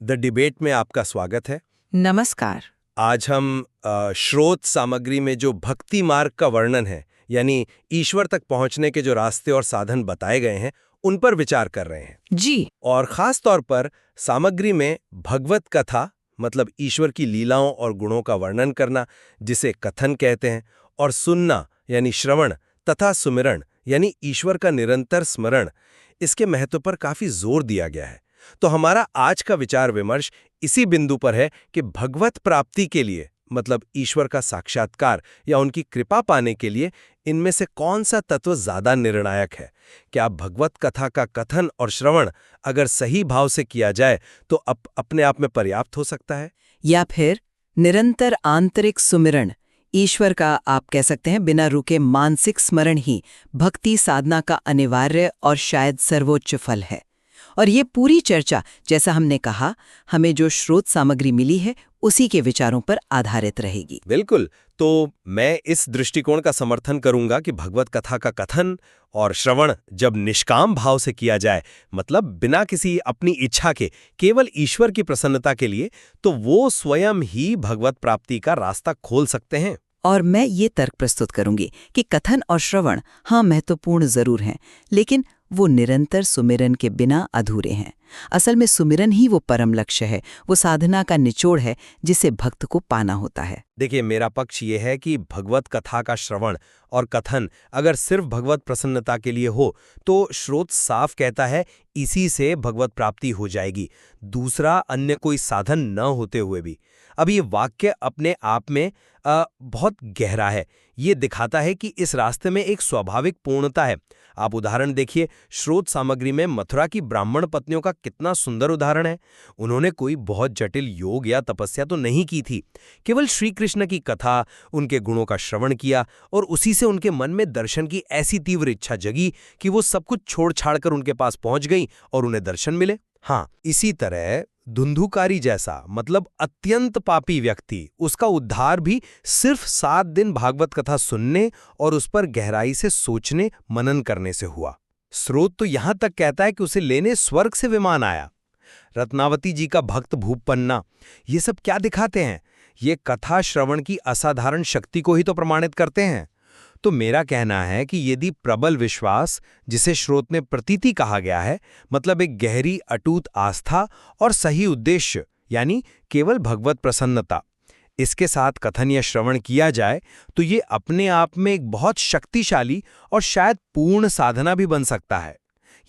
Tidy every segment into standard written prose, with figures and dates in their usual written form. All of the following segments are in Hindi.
द डिबेट में आपका स्वागत है। नमस्कार। आज हम श्रोत सामग्री में जो भक्ति मार्ग का वर्णन है, यानी ईश्वर तक पहुंचने के जो रास्ते और साधन बताए गए हैं, उन पर विचार कर रहे हैं। जी। और खास तौर पर सामग्री में भगवत कथा मतलब ईश्वर की लीलाओं और गुणों का वर्णन करना, जिसे कथन कहते हैं, और सुनना यानी श्रवण तथा सुमिरण यानी ईश्वर का निरंतर स्मरण, इसके महत्व पर काफी जोर दिया गया है। तो हमारा आज का विचार विमर्श इसी बिंदु पर है कि भगवत प्राप्ति के लिए मतलब ईश्वर का साक्षात्कार या उनकी कृपा पाने के लिए इनमें से कौन सा तत्व ज्यादा निर्णायक है। क्या भगवत कथा का कथन और श्रवण अगर सही भाव से किया जाए तो अपने आप में पर्याप्त हो सकता है, या फिर निरंतर आंतरिक सुमिरण, ईश्वर का आप कह सकते हैं बिना रुके मानसिक स्मरण ही भक्ति साधना का अनिवार्य और शायद सर्वोच्च फल है। और ये पूरी चर्चा, जैसा हमने कहा, हमें जो स्रोत सामग्री मिली है उसी के विचारों पर आधारित रहेगी। बिल्कुल। तो मैं इस दृष्टिकोण का समर्थन करूंगा कि भगवत कथा का कथन और श्रवण जब निष्काम भाव से किया जाए, मतलब बिना किसी अपनी इच्छा के, केवल ईश्वर की प्रसन्नता के लिए, तो वो स्वयं ही भगवत प्राप्ति का रास्ता खोल सकते हैं। और मैं ये तर्क प्रस्तुत करूंगी कि कथन और श्रवण हाँ महत्वपूर्ण जरूर हैं, लेकिन वो निरंतर सुमिरन के बिना अधूरे हैं। असल में सुमिरन ही वो परम लक्ष्य है, वो साधना का निचोड़ है जिसे भक्त को पाना होता है। देखिए, मेरा पक्ष ये है कि भगवत कथा का श्रवण और कथन अगर सिर्फ भगवत प्रसन्नता के लिए हो तो श्रोत साफ कहता है इसी से भगवत प्राप्ति हो जाएगी, दूसरा अन्य कोई साधन न होते हुए भी। अब ये वाक्य अपने आप में बहुत गहरा है। ये दिखाता है कि इस रास्ते में एक स्वाभाविक पूर्णता है। आप उदाहरण देखिए, श्रोत सामग्री में मथुरा की ब्राह्मण पत्नियों का कितना सुंदर उदाहरण है। उन्होंने कोई बहुत जटिल योग या तपस्या तो नहीं की थी, केवल श्री कृष्ण की कथा, उनके गुणों का श्रवण किया और उसी से उनके मन में दर्शन की ऐसी तीव्र इच्छा जगी कि वो सब कुछ छोड़ छाड़ कर उनके पास पहुंच गई और उन्हें दर्शन मिले। हाँ, इसी तरह धुंधुकारी जैसा मतलब अत्यंत पापी व्यक्ति, उसका उद्धार भी सिर्फ 7 दिन भागवत कथा सुनने और उस पर गहराई से सोचने मनन करने से हुआ। स्रोत तो यहां तक कहता है कि उसे लेने स्वर्ग से विमान आया। रत्नावती जी का भक्त भूप पन्ना, ये सब क्या दिखाते हैं? ये कथा श्रवण की असाधारण शक्ति को ही तो प्रमाणित करते हैं। तो मेरा कहना है कि यदि प्रबल विश्वास, जिसे श्रोत में प्रतीति कहा गया है, मतलब एक गहरी अटूट आस्था और सही उद्देश्य यानी केवल भगवत प्रसन्नता, इसके साथ कथन या श्रवण किया जाए तो ये अपने आप में एक बहुत शक्तिशाली और शायद पूर्ण साधना भी बन सकता है।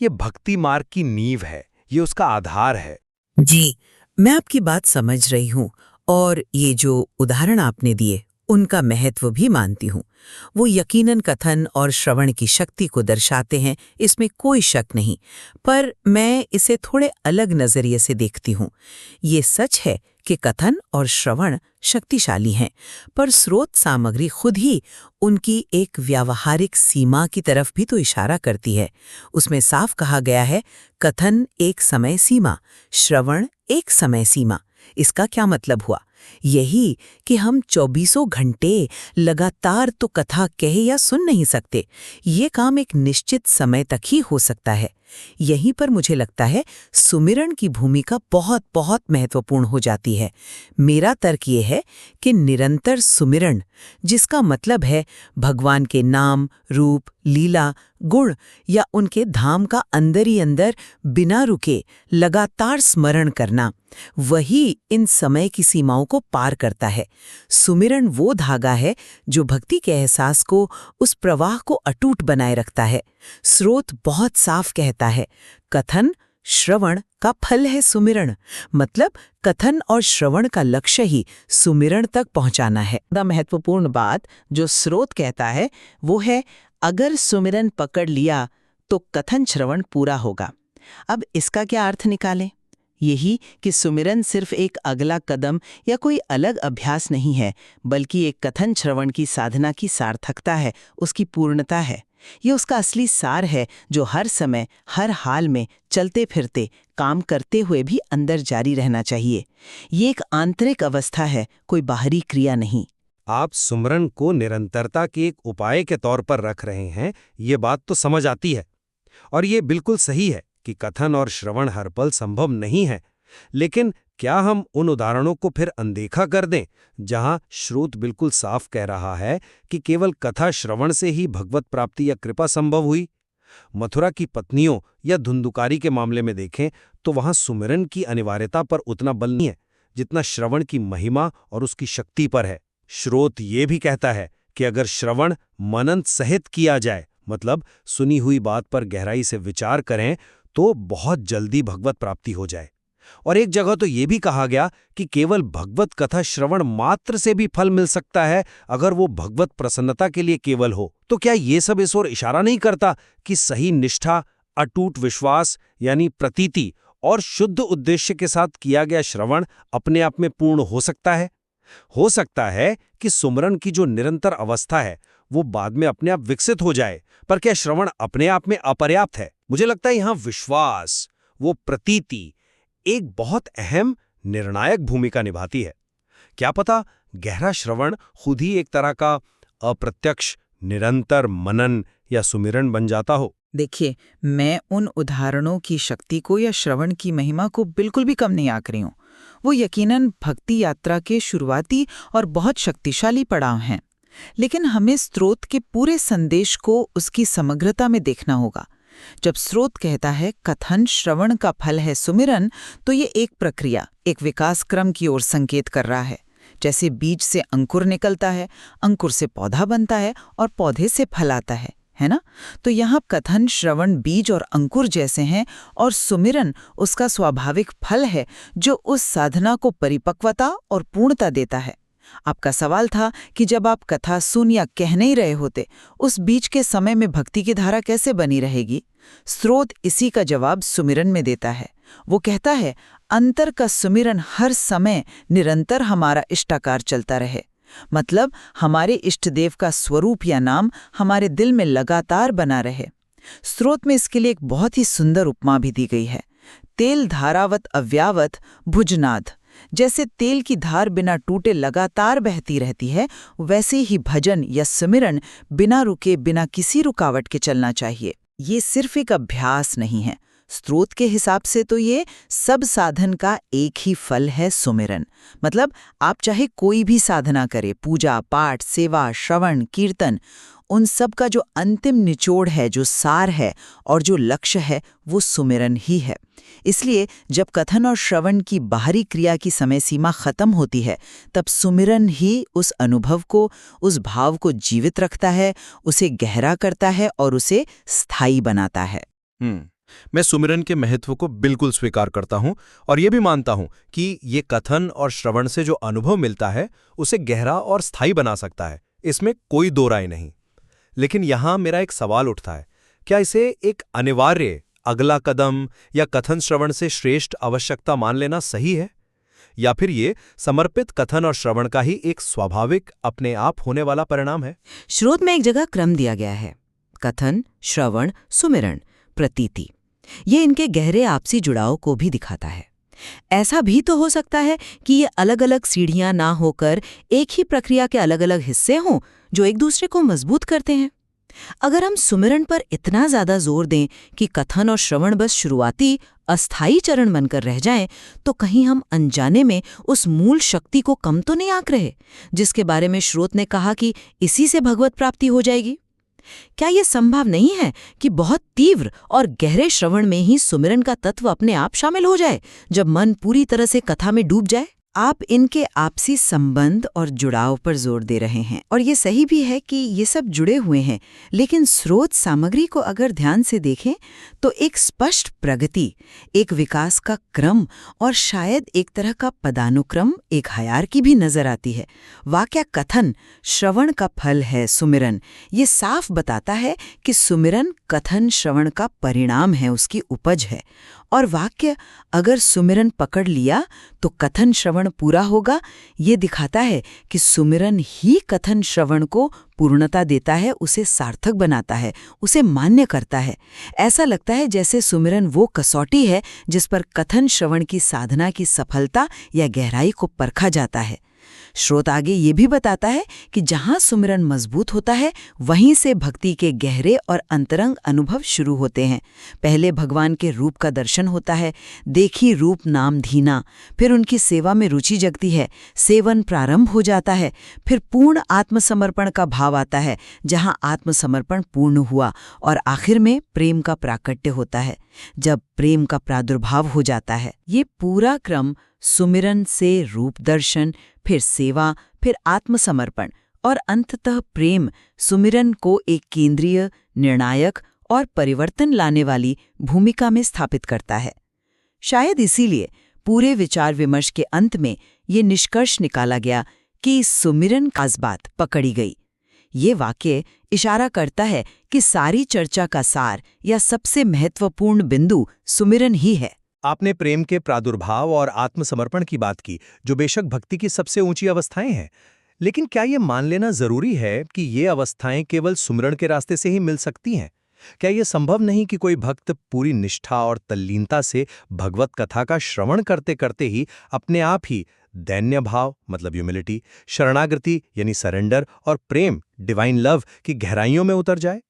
ये भक्ति मार्ग की नींव है, ये उसका आधार है। जी, मैं आपकी बात समझ रही हूँ और ये जो उदाहरण आपने दिए उनका महत्व भी मानती हूँ। वो यकीनन कथन और श्रवण की शक्ति को दर्शाते हैं, इसमें कोई शक नहीं। पर मैं इसे थोड़े अलग नजरिए से देखती हूँ। ये सच है कि कथन और श्रवण शक्तिशाली हैं, पर स्रोत सामग्री खुद ही उनकी एक व्यावहारिक सीमा की तरफ भी तो इशारा करती है। उसमें साफ कहा गया है, कथन एक समय सीमा, श्रवण एक समय सीमा। इसका क्या मतलब हुआ? यही कि हम 24 घंटे लगातार तो कथा कहे या सुन नहीं सकते। ये काम एक निश्चित समय तक ही हो सकता है। यहीं पर मुझे लगता है सुमिरण की भूमिका बहुत बहुत महत्वपूर्ण हो जाती है। मेरा तर्क ये है कि निरंतर सुमिरण, जिसका मतलब है भगवान के नाम, रूप, लीला, गुण या उनके धाम का अंदर ही अंदर बिना रुके लगातार स्मरण करना, वही इन समय की सीमाओं को पार करता है। सुमिरण वो धागा है जो भक्ति के एहसास को, उस प्रवाह को अटूट बनाए रखता है। स्रोत बहुत साफ कहता है, कथन श्रवण का फल है सुमिरण, मतलब कथन और श्रवण का लक्ष्य ही सुमिरण तक पहुंचाना है। महत्वपूर्ण बात जो स्रोत कहता है वो है, अगर सुमिरन पकड़ लिया तो कथन श्रवण पूरा होगा। अब इसका क्या अर्थ निकालें? यही कि सुमिरन सिर्फ एक अगला कदम या कोई अलग अभ्यास नहीं है, बल्कि एक कथन श्रवण की साधना की सार्थकता है, उसकी पूर्णता है। ये उसका असली सार है जो हर समय, हर हाल में, चलते फिरते, काम करते हुए भी अंदर जारी रहना चाहिए। ये एक आंतरिक अवस्था है, कोई बाहरी क्रिया नहीं। आप सुमरन को निरंतरता के एक उपाय के तौर पर रख रहे हैं, ये बात तो समझ आती है। और ये बिल्कुल सही है कि कथन और श्रवण हर पल संभव नहीं है। लेकिन क्या हम उन उदाहरणों को फिर अनदेखा कर दें जहां स्रोत बिल्कुल साफ कह रहा है कि केवल कथा श्रवण से ही भगवत प्राप्ति या कृपा संभव हुई? मथुरा की पत्नियों या धुंधुकारी के मामले में देखें तो वहां सुमिरन की अनिवार्यता पर उतना बल नहीं है जितना श्रवण की महिमा और उसकी शक्ति पर है। स्रोत ये भी कहता है कि अगर श्रवण मनन सहित किया जाए, मतलब सुनी हुई बात पर गहराई से विचार करें, तो बहुत जल्दी भगवत प्राप्ति हो जाए। और एक जगह तो ये भी कहा गया कि केवल भगवत कथा श्रवण मात्र से भी फल मिल सकता है अगर वो भगवत प्रसन्नता के लिए केवल हो। तो क्या ये सब इस ओर इशारा नहीं करता कि सही निष्ठा, अटूट विश्वास यानी प्रतीति और शुद्ध उद्देश्य के साथ किया गया श्रवण अपने आप में पूर्ण हो सकता है? हो सकता है कि सुमरन की जो निरंतर अवस्था है वो बाद में अपने आप विकसित हो जाए, पर क्या श्रवण अपने आप में अपर्याप्त है? मुझे लगता है यहाँ विश्वास, वो प्रतीति एक बहुत अहम निर्णायक भूमिका निभाती है। क्या पता गहरा श्रवण खुद ही एक तरह का अप्रत्यक्ष निरंतर मनन या सुमिरन बन जाता हो। देखिए, मैं उन उदाहरणों की शक्ति को या श्रवण की महिमा को बिल्कुल भी कम नहीं आंक रही हूँ। वो यकीनन भक्ति यात्रा के शुरुआती और बहुत शक्तिशाली पड़ाव हैं, लेकिन हमें स्रोत के पूरे संदेश को उसकी समग्रता में देखना होगा। जब स्रोत कहता है कथन श्रवण का फल है सुमिरन, तो ये एक प्रक्रिया, एक विकास क्रम की ओर संकेत कर रहा है। जैसे बीज से अंकुर निकलता है, अंकुर से पौधा बनता है और पौधे से फल आता है ना? तो यहाँ कथन श्रवण बीज और अंकुर जैसे हैं और सुमिरन उसका स्वाभाविक फल है जो उस साधना को परिपक्वता और पूर्णता देता है। आपका सवाल था कि जब आप कथा सुन या कह नहीं रहे होते, उस बीच के समय में भक्ति की धारा कैसे बनी रहेगी? स्रोत इसी का जवाब सुमिरन में देता है। वो कहता है अंतर का सुमिरन हर समय निरंतर हमारा इष्टाकार चलता रहे, मतलब हमारे इष्ट देव का स्वरूप या नाम हमारे दिल में लगातार बना रहे। स्रोत में इसके लिए एक बहुत ही सुंदर उपमा भी दी गई है। तेल धारावत अव्यावत भुजनाद, जैसे तेल की धार बिना टूटे लगातार बहती रहती है, वैसे ही भजन या सुमिरन बिना रुके, बिना किसी रुकावट के चलना चाहिए। ये सिर्फ एक अभ्यास नहीं है। स्रोत के हिसाब से तो ये सब साधन का एक ही फल है सुमिरन। मतलब आप चाहे कोई भी साधना करें, पूजा पाठ, सेवा, श्रवण, कीर्तन, उन सब का जो अंतिम निचोड़ है, जो सार है और जो लक्ष्य है, वो सुमिरन ही है। इसलिए जब कथन और श्रवण की बाहरी क्रिया की समय सीमा खत्म होती है, तब सुमिरन ही उस अनुभव को, उस भाव को जीवित रखता है, उसे गहरा करता है और उसे स्थायी बनाता है। मैं सुमिरन के महत्व को बिल्कुल स्वीकार करता हूं और ये भी मानता हूं कि ये कथन और श्रवण से जो अनुभव मिलता है उसे गहरा और स्थायी बना सकता है, इसमें कोई दो राय नहीं। लेकिन यहां मेरा एक सवाल उठता है, क्या इसे एक अनिवार्य अगला कदम या कथन श्रवण से श्रेष्ठ आवश्यकता मान लेना सही है, या फिर ये समर्पित कथन और श्रवण का ही एक स्वाभाविक अपने आप होने वाला परिणाम है? स्रोत में एक जगह क्रम दिया गया है, कथन, श्रवण, सुमिरन, प्रतीति। ये इनके गहरे आपसी जुड़ाव को भी दिखाता है। ऐसा भी तो हो सकता है कि ये अलग अलग सीढ़ियां ना होकर एक ही प्रक्रिया के अलग अलग हिस्से हों जो एक दूसरे को मजबूत करते हैं। अगर हम सुमिरन पर इतना ज्यादा जोर दें कि कथन और श्रवण बस शुरुआती अस्थायी चरण बनकर रह जाएं, तो कहीं हम अनजाने में उस मूल शक्ति को कम तो नहीं आंक रहे, जिसके बारे में स्रोत ने कहा कि इसी से भगवत प्राप्ति हो जाएगी? क्या यह संभव नहीं है कि बहुत तीव्र और गहरे श्रवण में ही सुमिरन का तत्व अपने आप शामिल हो जाए, जब मन पूरी तरह से कथा में डूब जाए? आप इनके आपसी संबंध और जुड़ाव पर जोर दे रहे हैं, और ये सही भी है कि ये सब जुड़े हुए हैं, लेकिन स्रोत सामग्री को अगर ध्यान से देखें तो एक स्पष्ट प्रगति, एक विकास का क्रम और शायद एक तरह का पदानुक्रम, एक हायरार्की भी नजर आती है। वाक्य कथन श्रवण का फल है सुमिरन, ये साफ बताता है कि सुमिरन कथन श्रवण का परिणाम है, उसकी उपज है। और वाक्य अगर सुमिरन पकड़ लिया तो कथन श्रवण पूरा होगा, ये दिखाता है कि सुमिरन ही कथन श्रवण को पूर्णता देता है, उसे सार्थक बनाता है, उसे मान्य करता है। ऐसा लगता है जैसे सुमिरन वो कसौटी है जिस पर कथन श्रवण की साधना की सफलता या गहराई को परखा जाता है। स्रोत आगे ये भी बताता है कि जहाँ सुमिरन मजबूत होता है वहीं से भक्ति के गहरे और अंतरंग अनुभव शुरू होते हैं। पहले भगवान के रूप का दर्शन होता है, देखी रूप नाम धीना, फिर उनकी सेवा में रुचि जगती है, सेवन प्रारंभ हो जाता है, फिर पूर्ण आत्मसमर्पण का भाव आता है जहाँ आत्मसमर्पण पूर्ण हुआ, और आखिर में प्रेम का प्राकट्य होता है जब प्रेम का प्रादुर्भाव हो जाता है। ये पूरा क्रम सुमिरन से रूप दर्शन, फिर सेवा, फिर आत्मसमर्पण और अंततः प्रेम सुमिरन को एक केंद्रीय, निर्णायक और परिवर्तन लाने वाली भूमिका में स्थापित करता है। शायद इसीलिए पूरे विचार विमर्श के अंत में ये निष्कर्ष निकाला गया कि सुमिरन खास बात पकड़ी गई। ये वाक्य इशारा करता है कि सारी चर्चा का सार या सबसे महत्वपूर्ण बिंदु सुमिरन ही है। आपने प्रेम के प्रादुर्भाव और आत्मसमर्पण की बात की, जो बेशक भक्ति की सबसे ऊंची अवस्थाएं हैं। लेकिन क्या ये मान लेना जरूरी है कि ये अवस्थाएं केवल सुमिरन के रास्ते से ही मिल सकती हैं? क्या ये संभव नहीं कि कोई भक्त पूरी निष्ठा और तल्लीनता से भगवत कथा का श्रवण करते करते ही अपने आप ही दैन्य भाव मतलब ह्यूमिलिटी, शरणागति यानी सरेंडर और प्रेम डिवाइन लव की गहराइयों में उतर जाए?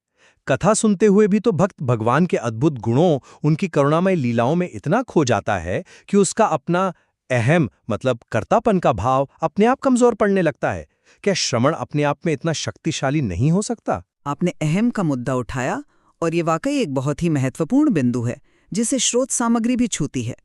कथा सुनते हुए भी तो भक्त भगवान के अद्भुत गुणों, उनकी करुणामय लीलाओं में इतना खो जाता है कि उसका अपना अहम मतलब कर्तापन का भाव अपने आप कमजोर पड़ने लगता है। क्या श्रवण अपने आप में इतना शक्तिशाली नहीं हो सकता? आपने अहम का मुद्दा उठाया और ये वाकई एक बहुत ही महत्वपूर्ण बिंदु है जिसे स्रोत सामग्री भी छूती है।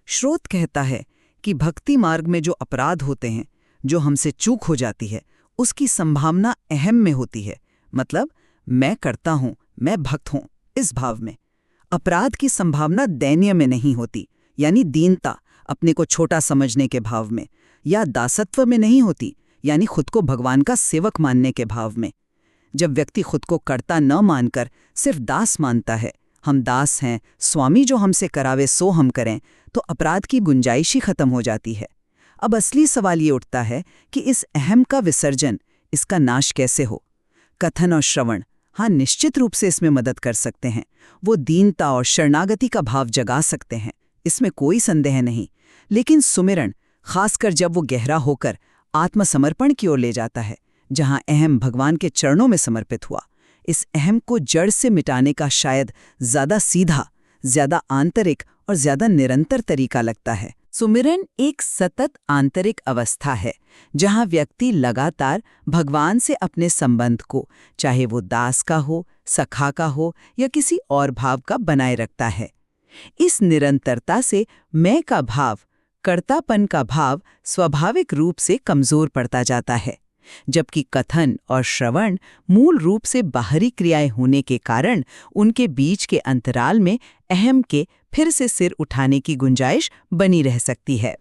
स्रोत कहता है कि भक्ति मार्ग में जो अपराध होते हैं, जो हमसे चूक हो जाती है, उसकी संभावना अहम में होती है। मतलब मैं करता हूं, मैं भक्त हूं, इस भाव में। अपराध की संभावना दैन्य में नहीं होती, यानी दीनता, अपने को छोटा समझने के भाव में, या दासत्व में नहीं होती, यानी खुद को भगवान का सेवक मानने के भाव में। जब व्यक्ति खुद को कर्ता न मानकर सिर्फ दास मानता है, हम दास हैं, स्वामी जो हमसे करावे सो हम करें, तो अपराध की गुंजाइश ही खत्म हो जाती है। अब असली सवाल ये उठता है कि इस अहम का विसर्जन, इसका नाश कैसे हो? कथन और श्रवण हाँ निश्चित रूप से इसमें मदद कर सकते हैं। वो दीनता और शरणागति का भाव जगा सकते हैं, इसमें कोई संदेह नहीं। लेकिन सुमिरन, खासकर जब वो गहरा होकर आत्मसमर्पण की ओर ले जाता है, जहां अहम भगवान के चरणों में समर्पित हुआ, इस अहम को जड़ से मिटाने का शायद ज्यादा सीधा, ज्यादा आंतरिक और ज्यादा निरंतर तरीका लगता है। सुमिरन एक सतत आंतरिक अवस्था है जहां व्यक्ति लगातार भगवान से अपने संबंध को, चाहे वो दास का हो, सखा का हो या किसी और भाव का, बनाए रखता है। इस निरंतरता से मैं का भाव, कर्तापन का भाव स्वाभाविक रूप से कमजोर पड़ता जाता है, जबकि कथन और श्रवण मूल रूप से बाहरी क्रियाएं होने के कारण उनके बीच के अंतराल में अहम के फिर से सिर उठाने की गुंजाइश बनी रह सकती है।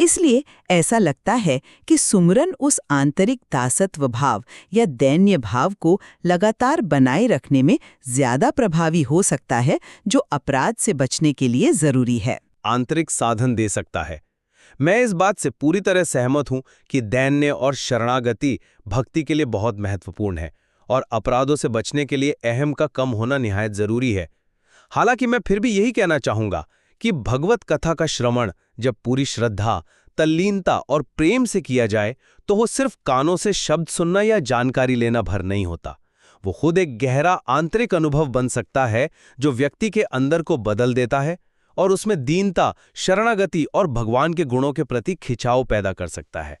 इसलिए ऐसा लगता है कि सुमिरन उस आंतरिक दासत्व भाव या दैन्य भाव को लगातार बनाए रखने में ज्यादा प्रभावी हो सकता है, जो अपराध से बचने के लिए जरूरी है। आंतरिक साधन दे सकता है। मैं इस बात से पूरी तरह सहमत हूं कि दैन्य और शरणागति भक्ति के लिए बहुत महत्वपूर्ण है और अपराधों से बचने के लिए अहम का कम होना निहायत जरूरी है। हालांकि मैं फिर भी यही कहना चाहूंगा कि भगवत कथा का श्रवण जब पूरी श्रद्धा, तल्लीनता और प्रेम से किया जाए तो वो सिर्फ कानों से शब्द सुनना या जानकारी लेना भर नहीं होता। वो खुद एक गहरा आंतरिक अनुभव बन सकता है जो व्यक्ति के अंदर को बदल देता है और उसमें दीनता, शरणागति और भगवान के गुणों के प्रति खिंचाव पैदा कर सकता है।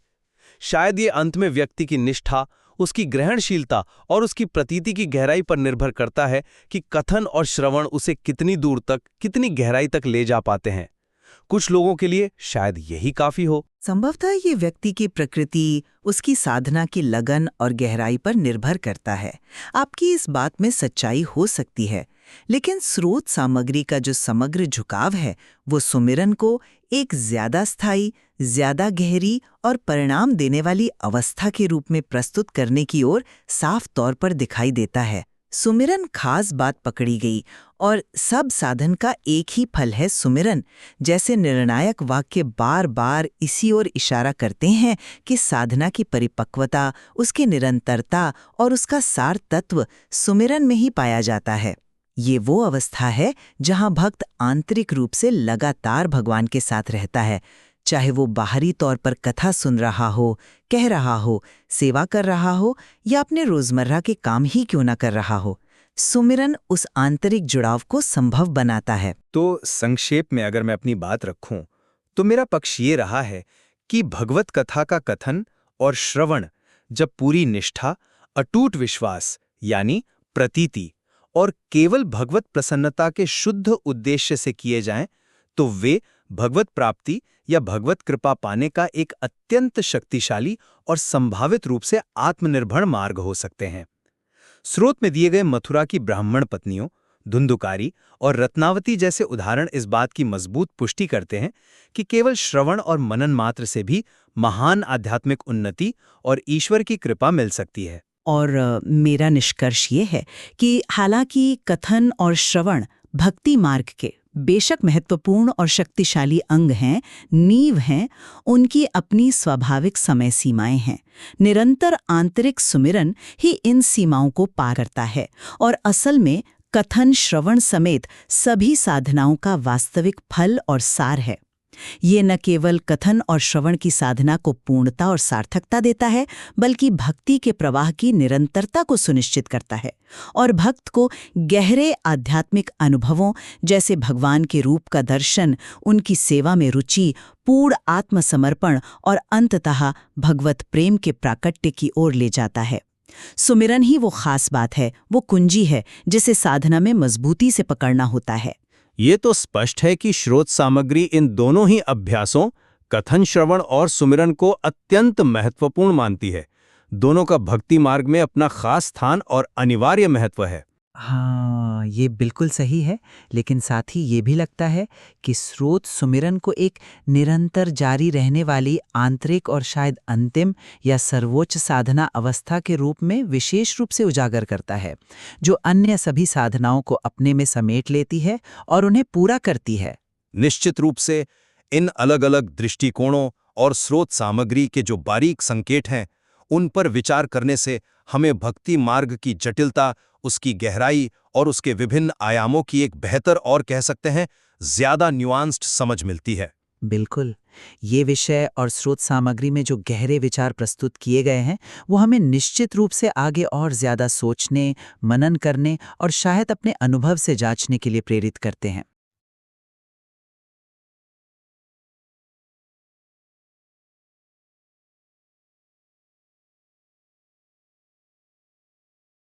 शायद ये अंत में व्यक्ति की निष्ठा, उसकी ग्रहणशीलता और उसकी प्रतीति की गहराई पर निर्भर करता है कि कथन और श्रवण उसे कितनी दूर तक, कितनी गहराई तक ले जा पाते हैं। कुछ लोगों के लिए शायद यही काफी हो। संभवतः ये व्यक्ति की प्रकृति, उसकी साधना की लगन और गहराई पर निर्भर करता है। आपकी इस बात में सच्चाई हो सकती है, लेकिन स्रोत सामग्री का जो समग्र झुकाव है वो सुमिरन को एक ज्यादा स्थायी, ज्यादा गहरी और परिणाम देने वाली अवस्था के रूप में प्रस्तुत करने की ओर साफ तौर पर दिखाई देता है। सुमिरन खास बात पकड़ी गई और सब साधन का एक ही फल है सुमिरन, जैसे निर्णायक वाक्य बार बार इसी ओर इशारा करते हैं कि साधना की परिपक्वता, उसकी निरंतरता और उसका सार तत्व सुमिरन में ही पाया जाता है। ये वो अवस्था है जहां भक्त आंतरिक रूप से लगातार भगवान के साथ रहता है, चाहे वो बाहरी तौर पर कथा सुन रहा हो, कह रहा हो, सेवा कर रहा हो या अपने रोजमर्रा के काम ही क्यों ना कर रहा हो। सुमिरन उस आंतरिक जुड़ाव को संभव बनाता है। तो संक्षेप में अगर मैं अपनी बात रखूं, तो मेरा पक्ष ये रहा है कि भगवत कथा का कथन और श्रवण जब पूरी निष्ठा, अटूट विश्वास यानी प्रतीति और केवल भगवत प्रसन्नता के शुद्ध उद्देश्य से किए जाएं, तो वे भगवत प्राप्ति या भगवत कृपा पाने का एक अत्यंत शक्तिशाली और संभावित रूप से आत्मनिर्भर मार्ग हो सकते हैं। स्रोत में दिए गए मथुरा की ब्राह्मण पत्नियों, धुंधुकारी और रत्नावती जैसे उदाहरण इस बात की मजबूत पुष्टि करते हैं कि केवल श्रवण और मनन मात्र से भी महान आध्यात्मिक उन्नति और ईश्वर की कृपा मिल सकती है। और मेरा निष्कर्ष ये है कि हालांकि कथन और श्रवण भक्ति मार्ग के बेशक महत्वपूर्ण और शक्तिशाली अंग हैं, नींव हैं, उनकी अपनी स्वाभाविक समय सीमाएं हैं। निरंतर आंतरिक सुमिरन ही इन सीमाओं को पार करता है और असल में कथन, श्रवण समेत सभी साधनाओं का वास्तविक फल और सार है। ये न केवल कथन और श्रवण की साधना को पूर्णता और सार्थकता देता है, बल्कि भक्ति के प्रवाह की निरंतरता को सुनिश्चित करता है और भक्त को गहरे आध्यात्मिक अनुभवों जैसे भगवान के रूप का दर्शन, उनकी सेवा में रुचि, पूर्ण आत्मसमर्पण और अंततः भगवत प्रेम के प्राकट्य की ओर ले जाता है। सुमिरन ही वो खास बात है, वो कुंजी है जिसे साधना में मजबूती से पकड़ना होता है। ये तो स्पष्ट है कि स्रोत सामग्री इन दोनों ही अभ्यासों, कथन, श्रवण और सुमिरन को अत्यंत महत्वपूर्ण मानती है। दोनों का भक्ति मार्ग में अपना खास स्थान और अनिवार्य महत्व है। हाँ, ये बिल्कुल सही है, लेकिन साथ ही ये भी लगता है कि स्रोत सुमिरन को एक निरंतर जारी रहने वाली आंतरिक और शायद अंतिम या सर्वोच्च साधना अवस्था के रूप में विशेष रूप से उजागर करता है, जो अन्य सभी साधनाओं को अपने में समेट लेती है और उन्हें पूरा करती है। निश्चित रूप से इन अलग-अलग दृष्टिकोणों और स्रोत सामग्री के जो बारीक संकेत हैं, उन पर विचार करने से हमें भक्ति मार्ग की जटिलता, उसकी गहराई और उसके विभिन्न आयामों की एक बेहतर और कह सकते हैं ज्यादा न्यूआंस्ड समझ मिलती है। बिल्कुल, ये विषय और स्रोत सामग्री में जो गहरे विचार प्रस्तुत किए गए हैं, वो हमें निश्चित रूप से आगे और ज्यादा सोचने, मनन करने और शायद अपने अनुभव से जांचने के लिए प्रेरित करते हैं।